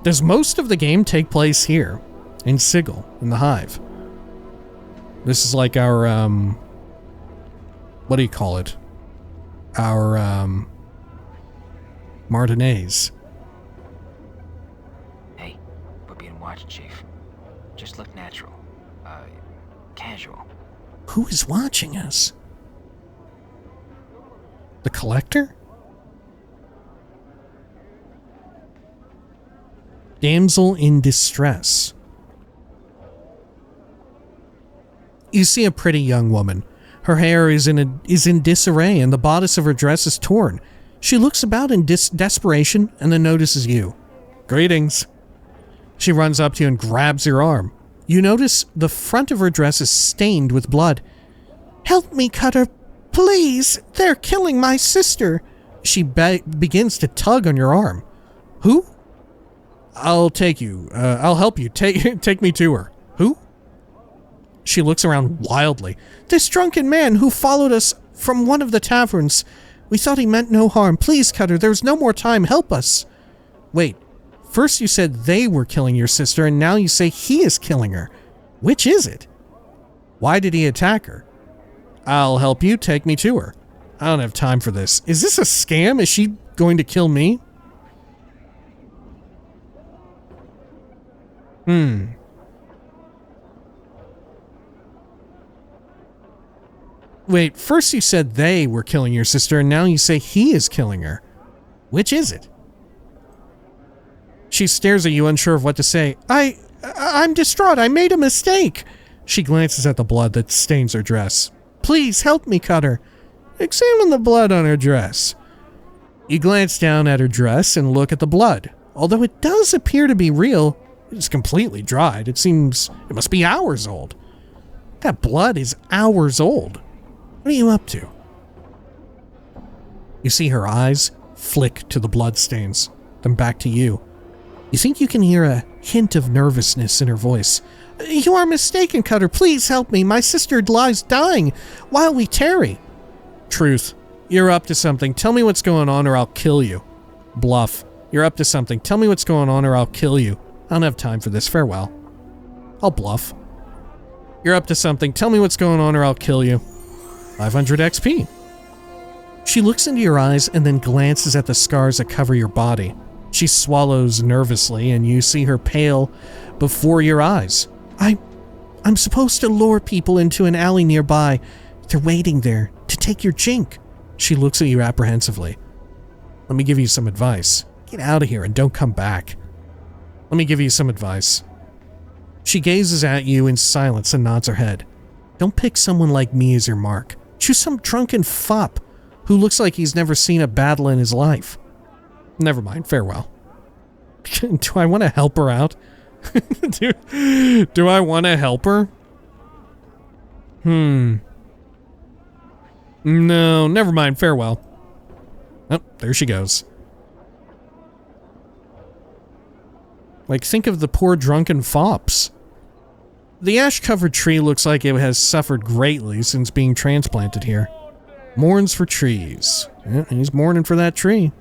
Does most of the game take place here? In Sigil, in the Hive? This is like our, what do you call it? Our, Martinez. Hey, we're being watched, Chief. Just look natural. Casual. Who is watching us? The Collector? Damsel in distress. You see a pretty young woman. Her hair is in disarray and the bodice of her dress is torn. She looks about in desperation and then notices you. Greetings. She runs up to you and grabs your arm. You notice the front of her dress is stained with blood. Help me, Cutter. Please. They're killing my sister. She begins to tug on your arm. Who? I'll take you. I'll help you. Take me to her. Who? She looks around wildly. This drunken man who followed us from one of the taverns. We thought he meant no harm. Please, Cutter, there's no more time. Help us. Wait. First you said they were killing your sister, and now you say he is killing her. Which is it? Why did he attack her? I'll help you. Take me to her. I don't have time for this. Is this a scam? Is she going to kill me? Wait, first you said they were killing your sister, and now you say he is killing her. Which is it? She stares at you, unsure of what to say. I'm distraught. I made a mistake. She glances at the blood that stains her dress. Please help me, Cutter. Examine the blood on her dress. You glance down at her dress and look at the blood. Although it does appear to be real, it's completely dried. It seems it must be hours old. That blood is hours old. What are you up to? You see her eyes flick to the bloodstains, then back to you. You think you can hear a hint of nervousness in her voice. You are mistaken, Cutter. Please help me. My sister lies dying while we tarry. Truth. You're up to something. Tell me what's going on or I'll kill you. Bluff. You're up to something. Tell me what's going on or I'll kill you. I don't have time for this. Farewell. I'll bluff. You're up to something. Tell me what's going on or I'll kill you. 500 XP. She looks into your eyes and then glances at the scars that cover your body. She swallows nervously and you see her pale before your eyes. I'm supposed to lure people into an alley nearby. They're waiting there to take your jink. She looks at you apprehensively. Let me give you some advice. Get out of here and don't come back. Let me give you some advice. She gazes at you in silence and nods her head. Don't pick someone like me as your mark. Choose some drunken fop who looks like he's never seen a battle in his life. Never mind, farewell. Do I want to help her out? Do I want to help her? No, never mind, farewell. Oh, there she goes. Like, think of the poor drunken fops. The ash-covered tree looks like it has suffered greatly since being transplanted here. Mourns-for-Trees. Yeah, he's mourning for that tree.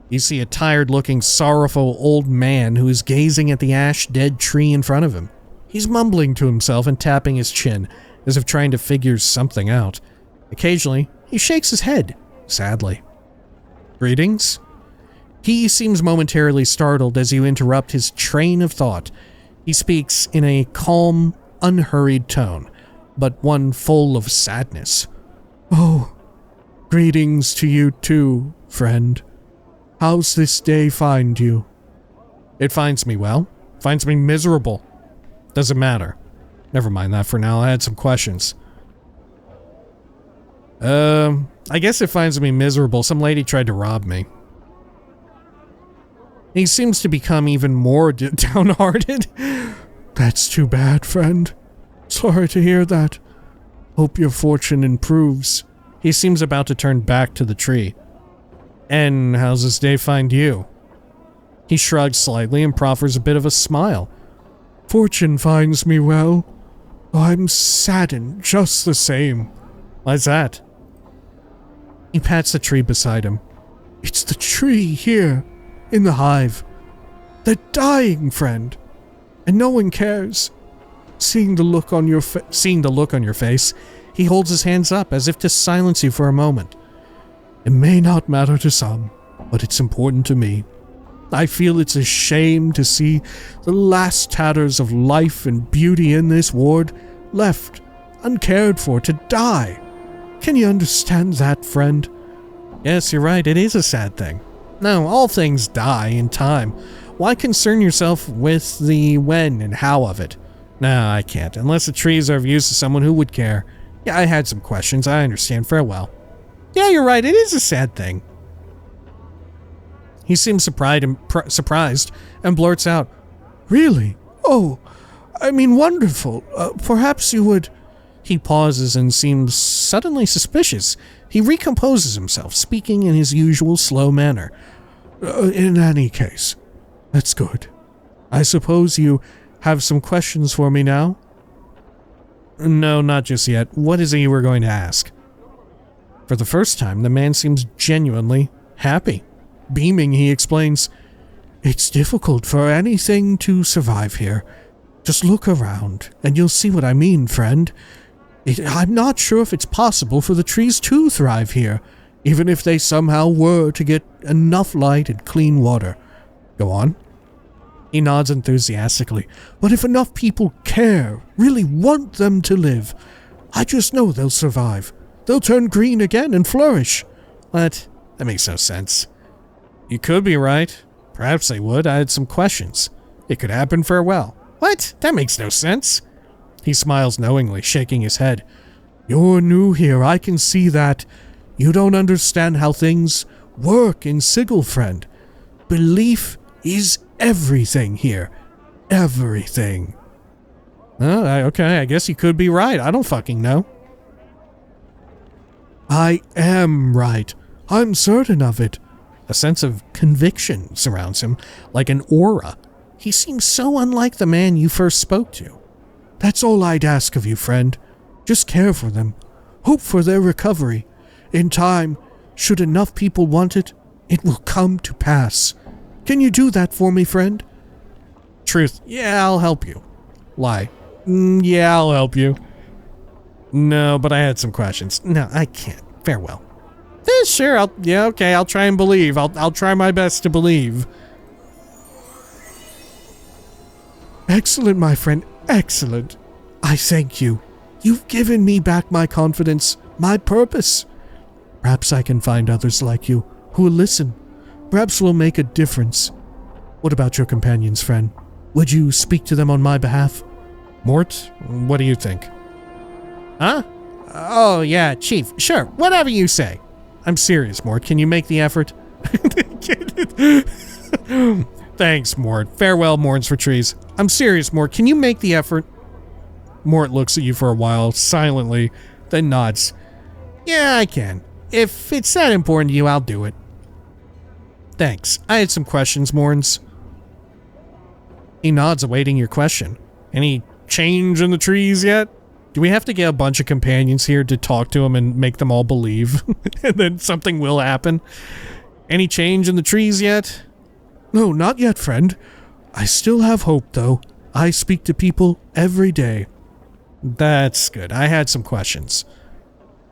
You see a tired-looking, sorrowful old man who is gazing at the ash-dead tree in front of him. He's mumbling to himself and tapping his chin, as if trying to figure something out. Occasionally, he shakes his head, sadly. Greetings? He seems momentarily startled as you interrupt his train of thought. He speaks in a calm, unhurried tone, but one full of sadness. Oh, greetings to you too, friend. How's this day find you? It finds me well. Finds me miserable. Doesn't matter. Never mind that for now. I had some questions. I guess it finds me miserable. Some lady tried to rob me. He seems to become even more downhearted. That's too bad, friend. Sorry to hear that. Hope your fortune improves. He seems about to turn back to the tree. And how's this day find you? He shrugs slightly and proffers a bit of a smile. Fortune finds me well. I'm saddened just the same. Why's that? He pats the tree beside him. It's the tree here, in the hive. They're dying, friend. And no one cares. Seeing the look on your face, he holds his hands up as if to silence you for a moment. It may not matter to some, but it's important to me. I feel it's a shame to see the last tatters of life and beauty in this ward left, uncared for, to die. Can you understand that, friend? Yes, you're right, it is a sad thing. No, all things die in time. Why concern yourself with the when and how of it? No, I can't, unless the trees are of use to someone who would care. Yeah, I had some questions, I understand. Farewell. Yeah, you're right, it is a sad thing. He seems surprised and blurts out, "Really? Oh, I mean, wonderful. Perhaps you would..." He pauses and seems suddenly suspicious. He recomposes himself, speaking in his usual slow manner. In any case, that's good. I suppose you have some questions for me now?" "No, not just yet. What is it you were going to ask?" For the first time, the man seems genuinely happy. Beaming, he explains, "It's difficult for anything to survive here. Just look around, and you'll see what I mean, friend. I'm not sure if it's possible for the trees to thrive here, even if they somehow were to get enough light and clean water." Go on. He nods enthusiastically. "But if enough people care, really want them to live, I just know they'll survive. They'll turn green again and flourish." What? That makes no sense. You could be right. Perhaps they would. I had some questions. It could happen. Farewell. What? That makes no sense. He smiles knowingly, shaking his head. "You're new here, I can see that. You don't understand how things work in Sigil, friend. Belief is everything here. Everything." Okay, I guess you could be right. I don't fucking know. "I am right. I'm certain of it." A sense of conviction surrounds him, like an aura. He seems so unlike the man you first spoke to. "That's all I'd ask of you, friend. Just care for them. Hope for their recovery. In time, should enough people want it, it will come to pass. Can you do that for me, friend?" Truth. Yeah, I'll help you. Lie. Yeah, I'll help you. No, but I had some questions. No, I can't. Farewell. Sure, I'll try and believe. I'll try my best to believe. "Excellent, my friend, excellent. I thank you. You've given me back my confidence, my purpose. Perhaps I can find others like you who will listen. Perhaps we'll make a difference. What about your companions, friend? Would you speak to them on my behalf?" Mort, what do you think? Huh? Oh, yeah, Chief. Sure, whatever you say. I'm serious, Mort. Can you make the effort? Thanks, Mort. Farewell, Mourns-for-Trees. I'm serious, Mort. Can you make the effort? Mort looks at you for a while, silently, then nods. Yeah, I can. If it's that important to you, I'll do it. Thanks. I had some questions, Mourns. He nods, awaiting your question. Any change in the trees yet? Do we have to get a bunch of companions here to talk to them and make them all believe? And then something will happen? Any change in the trees yet? No, not yet, friend. I still have hope, though. I speak to people every day. That's good. I had some questions.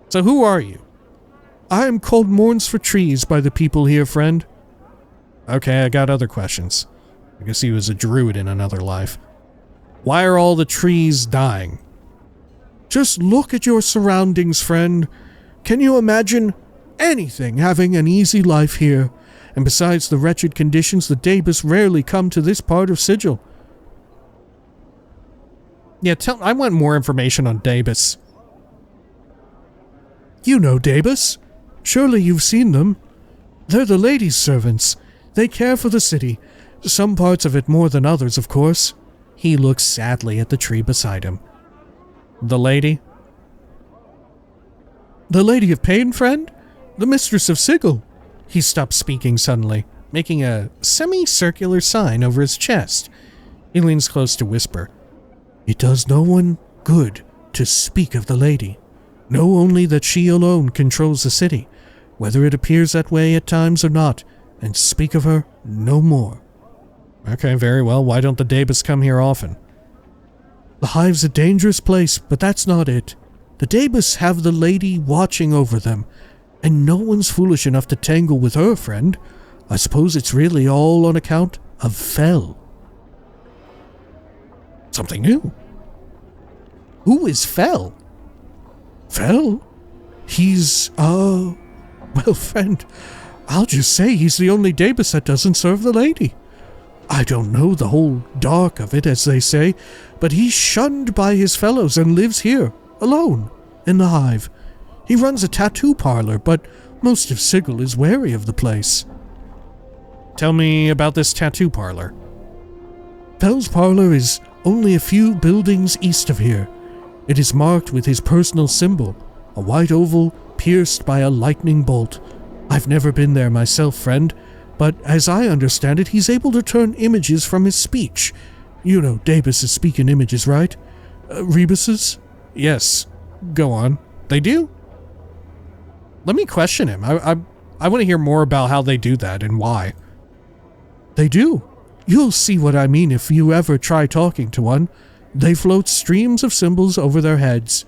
So who are you? I am called Mourns-for-Trees by the people here, friend. Okay, I got other questions. I guess he was a druid in another life. Why are all the trees dying? Just look at your surroundings, friend. Can you imagine anything having an easy life here? And besides the wretched conditions, the Dabus rarely come to this part of Sigil. Yeah, I want more information on Dabus. You know Dabus. Surely you've seen them. They're the ladies' servants. They care for the city. Some parts of it more than others, of course. He looks sadly at the tree beside him. The lady? The Lady of Pain, friend? The Mistress of Sigil. He stopped speaking suddenly, making a semicircular sign over his chest. He leans close to whisper. It does no one good to speak of the lady. Know only that she alone controls the city, whether it appears that way at times or not, and speak of her no more. Okay, very well. Why don't the Dabus come here often? The Hive's a dangerous place, but that's not it. The Dabus have the lady watching over them, and no one's foolish enough to tangle with her, friend. I suppose it's really all on account of Fel. Something new. Who is Fel? Fel? He's, well, friend, I'll just say he's the only Dabus that doesn't serve the lady. I don't know the whole dark of it, as they say, but he's shunned by his fellows and lives here, alone, in the Hive. He runs a tattoo parlor, but most of Sigil is wary of the place. Tell me about this tattoo parlor. Fell's parlor is only a few buildings east of here. It is marked with his personal symbol, a white oval pierced by a lightning bolt. I've never been there myself, friend, but as I understand it, he's able to turn images from his speech. You know Dabus's speaking images, right? Rebus's? Yes. Go on. They do? Let me question him. I want to hear more about how they do that and why. They do. You'll see what I mean if you ever try talking to one. They float streams of symbols over their heads.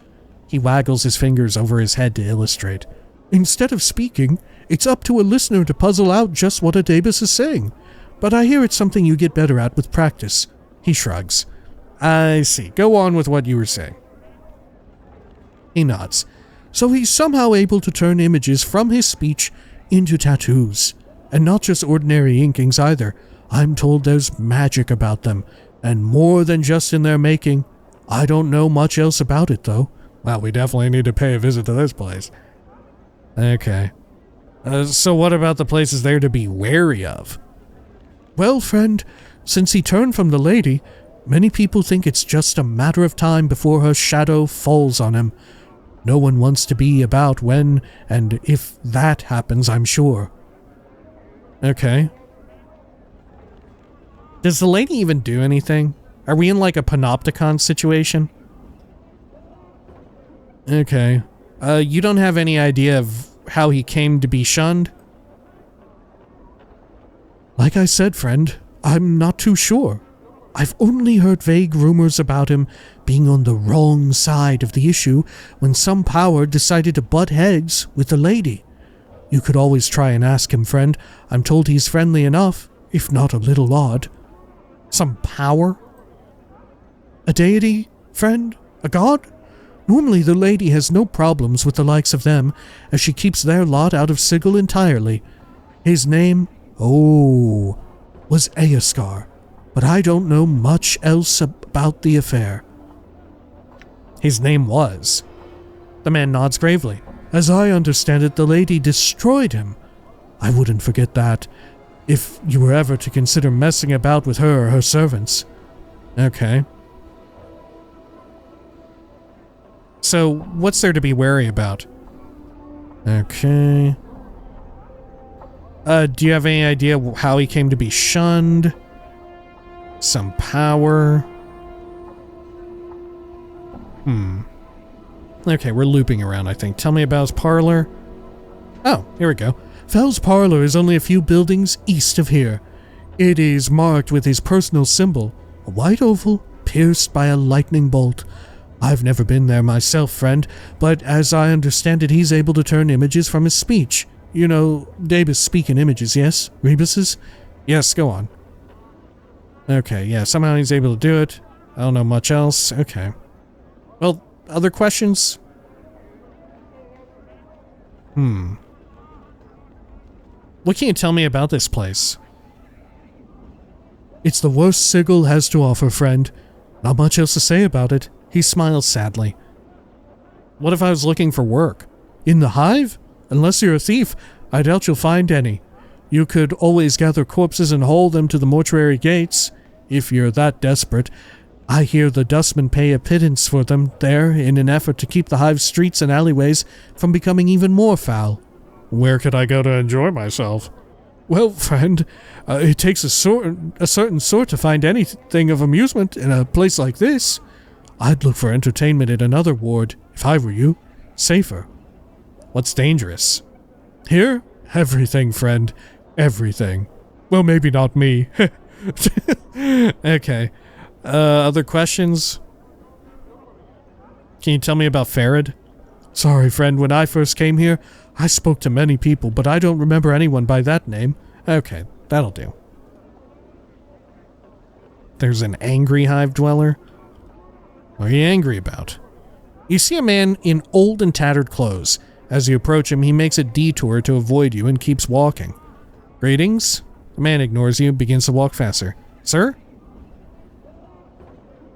He waggles his fingers over his head to illustrate. Instead of speaking, it's up to a listener to puzzle out just what a Dabus is saying. But I hear it's something you get better at with practice. He shrugs. I see. Go on with what you were saying. He nods. So he's somehow able to turn images from his speech into tattoos. And not just ordinary inkings either. I'm told there's magic about them, and more than just in their making. I don't know much else about it, though. Well, we definitely need to pay a visit to this place. Okay. So what about the places there to be wary of? Well, friend, since he turned from the lady, many people think it's just a matter of time before her shadow falls on him. No one wants to be about when and if that happens, I'm sure. Okay. Does the lady even do anything? Are we in like a panopticon situation? Okay. You don't have any idea of how he came to be shunned? Like I said, friend, I'm not too sure. I've only heard vague rumors about him being on the wrong side of the issue when some power decided to butt heads with the lady. You could always try and ask him, friend. I'm told he's friendly enough, if not a little odd. Some power? A deity, friend? A god? Normally the lady has no problems with the likes of them, as she keeps their lot out of Sigil entirely. His name, was Eoskar, but I don't know much else about the affair. His name was. The man nods gravely. As I understand it, the lady destroyed him. I wouldn't forget that, if you were ever to consider messing about with her or her servants. Okay. So, what's there to be wary about? Okay. Do you have any idea how he came to be shunned? Some power? Okay, we're looping around, I think. Tell me about his parlor. Oh, here we go. Fell's parlor is only a few buildings east of here. It is marked with his personal symbol, a white oval pierced by a lightning bolt. I've never been there myself, friend, but as I understand it, he's able to turn images from his speech. You know, Dabus speaking images, yes? Rebus's? Yes, go on. Okay, yeah, somehow he's able to do it. I don't know much else. Okay. Well, other questions? What can you tell me about this place? It's the worst Sigil has to offer, friend. Not much else to say about it. He smiles sadly. What if I was looking for work? In the Hive? Unless you're a thief, I doubt you'll find any. You could always gather corpses and haul them to the mortuary gates, if you're that desperate. I hear the dustmen pay a pittance for them there in an effort to keep the Hive streets and alleyways from becoming even more foul. Where could I go to enjoy myself? Well, friend, it takes a certain sort to find anything of amusement in a place like this. I'd look for entertainment in another ward, if I were you. Safer. What's dangerous? Here? Everything, friend. Everything. Well, maybe not me. Okay. Other questions? Can you tell me about Farad? Sorry, friend, when I first came here, I spoke to many people, but I don't remember anyone by that name. Okay, that'll do. There's an angry Hive dweller? What are you angry about? You see a man in old and tattered clothes. As you approach him, he makes a detour to avoid you and keeps walking. Greetings? The man ignores you, begins to walk faster. Sir?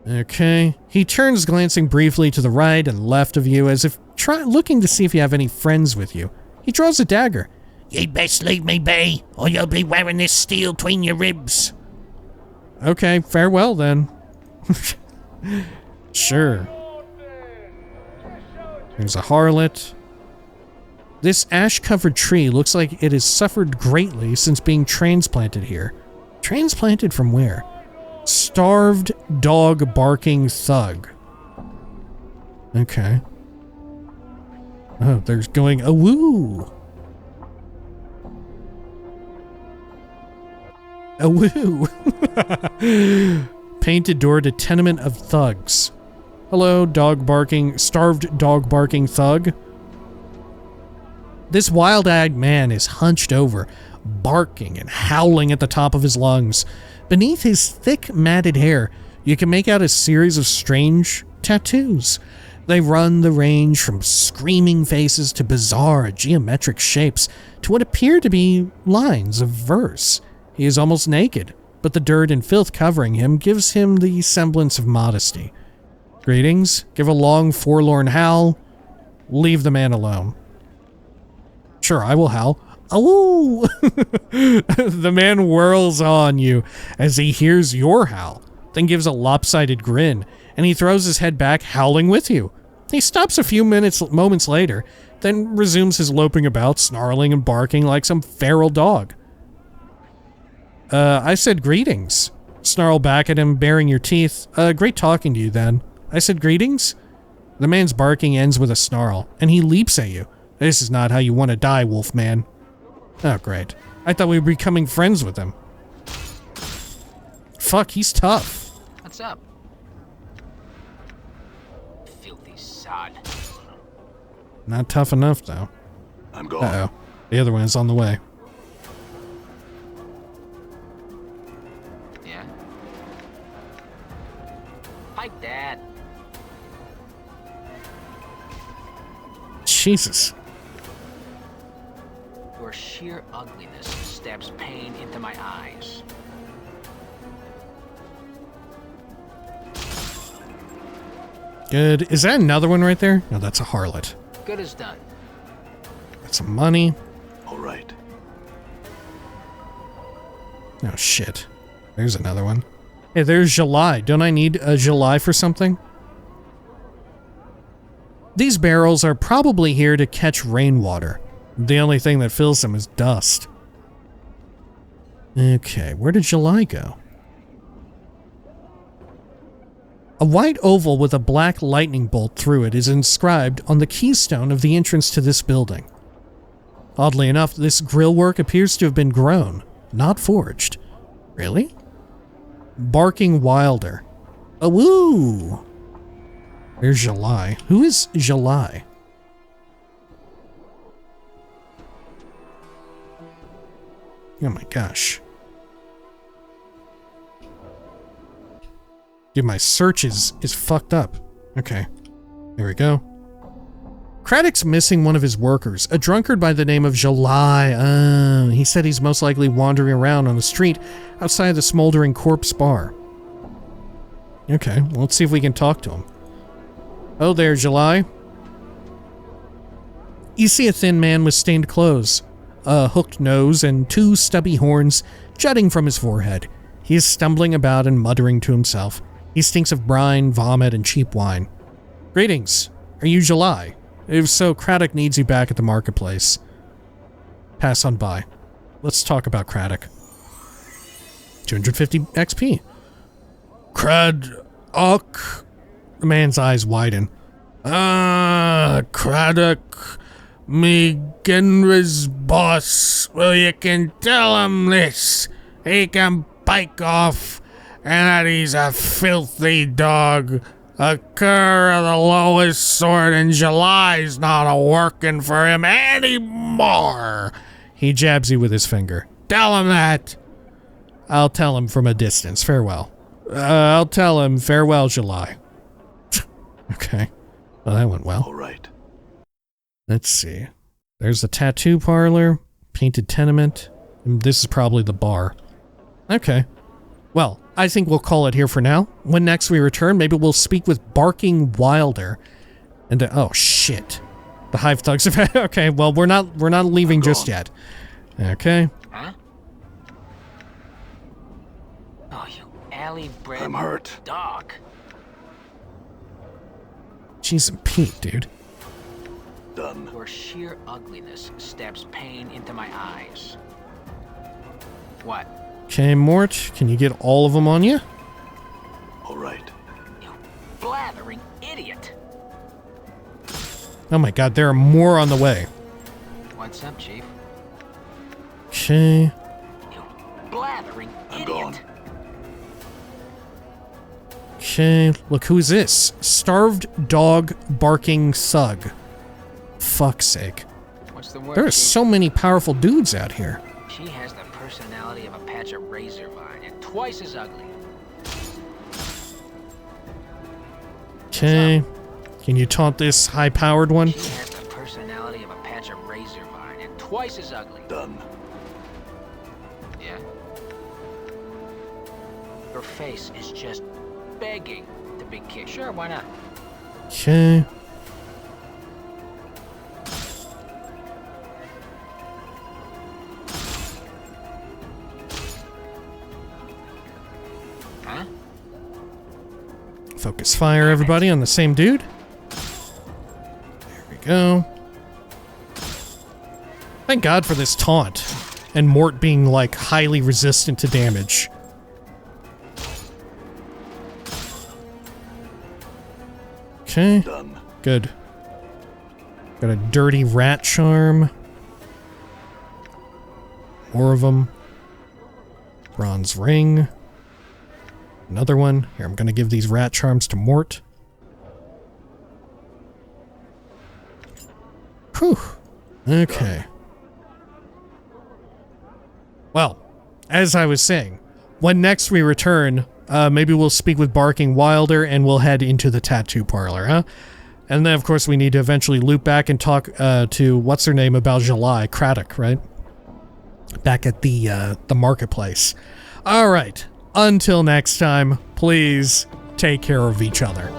Okay. He turns, glancing briefly to the right and left of you as if looking to see if you have any friends with you. He draws a dagger. You'd best leave me be, or you'll be wearing this steel between your ribs. Okay, farewell then. Sure. There's a harlot. This ash-covered tree looks like it has suffered greatly since being transplanted here. Transplanted from where? Starved dog barking thug. Okay. Oh, there's going a woo. A woo. Painted door to tenement of thugs. Hello, starved dog barking thug. This wild-eyed man is hunched over, barking and howling at the top of his lungs. Beneath his thick, matted hair, you can make out a series of strange tattoos. They run the range from screaming faces to bizarre geometric shapes to what appear to be lines of verse. He is almost naked, but the dirt and filth covering him gives him the semblance of modesty. Greetings. Give a long, forlorn howl. Leave the man alone. Sure, I will howl. Oh! The man whirls on you as he hears your howl, then gives a lopsided grin, and he throws his head back, howling with you. He stops a few moments later, then resumes his loping about, snarling and barking like some feral dog. I said greetings. Snarl back at him, baring your teeth. Great talking to you then. I said greetings? The man's barking ends with a snarl, and he leaps at you. This is not how you want to die, Wolfman. Oh, great. I thought we were becoming friends with him. Fuck, he's tough. What's up? Filthy sod. Not tough enough, though. I'm gone. Uh-oh. The other one is on the way. Yeah? Like that. Jesus. Your sheer ugliness stabs pain into my eyes. Good. Is that another one right there? No, that's a harlot. Good as done. That's some money. All right. Oh, shit. There's another one. Hey, there's July. Don't I need a July for something? These barrels are probably here to catch rainwater. The only thing that fills them is dust. Okay, where did July go? A white oval with a black lightning bolt through it is inscribed on the keystone of the entrance to this building. Oddly enough, this grillwork appears to have been grown, not forged. Really? Barking Wilder. A woo! There's July. Who is July? Oh my gosh. Dude, my search is fucked up. Okay. There we go. Craddock's missing one of his workers, a drunkard by the name of July. He said he's most likely wandering around on the street outside the smoldering corpse bar. Okay, well, let's see if we can talk to him. Oh there, July. You see a thin man with stained clothes, a hooked nose, and two stubby horns jutting from his forehead. He is stumbling about and muttering to himself. He stinks of brine, vomit, and cheap wine. Greetings. Are you July? If so, Craddock needs you back at the marketplace. Pass on by. Let's talk about Craddock. 250 XP. Craddock. The man's eyes widen. Craddock, me Genry's boss. Well, you can tell him this. He can bike off, and that he's a filthy dog. A cur of the lowest sort, and July's not a-working for him anymore. He jabs you with his finger. Tell him that. I'll tell him from a distance. Farewell. I'll tell him farewell, July. Okay. Well, that went well. All right. Let's see. There's the tattoo parlor, painted tenement. And this is probably the bar. Okay. Well, I think we'll call it here for now. When next we return, maybe we'll speak with Barking Wilder. And, oh, shit. The Hive thugs have... Okay, well, we're not leaving just yet. Okay. Huh? Oh, you alley-bred I'm hurt. dog. Jeez and Pete, dude. Done. Your sheer ugliness stabs pain into my eyes. What? Okay, Mort, can you get all of them on you? All right. You blathering idiot. Oh my god, there are more on the way. What's up, Chief? Okay. You blathering I'm idiot. gone. Okay, look, who's this? Starved dog barking thug. Fuck's sake. What's the word, There are Chief? so many powerful dudes out here. She has the personality of a patch of razor vine and twice as ugly. Okay. Can you taunt this high-powered one? She has the personality of a patch of razor vine and twice as ugly. Done. Yeah? Her face is just begging to be kicked. Sure, why not? Okay. Huh? Focus fire, everybody, on the same dude. There we go. Thank God for this taunt. And Mort being, like, highly resistant to damage. Okay. Done. Good. Got a dirty rat charm. More of them. Bronze ring. Another one. Here, I'm gonna give these rat charms to Mort. Whew. Okay. Well, as I was saying, when next we return, maybe we'll speak with Barking Wilder and we'll head into the tattoo parlor, huh? And then, of course, we need to eventually loop back and talk to, what's her name, about July, Craddock, right? Back at the marketplace. All right. Until next time, please take care of each other.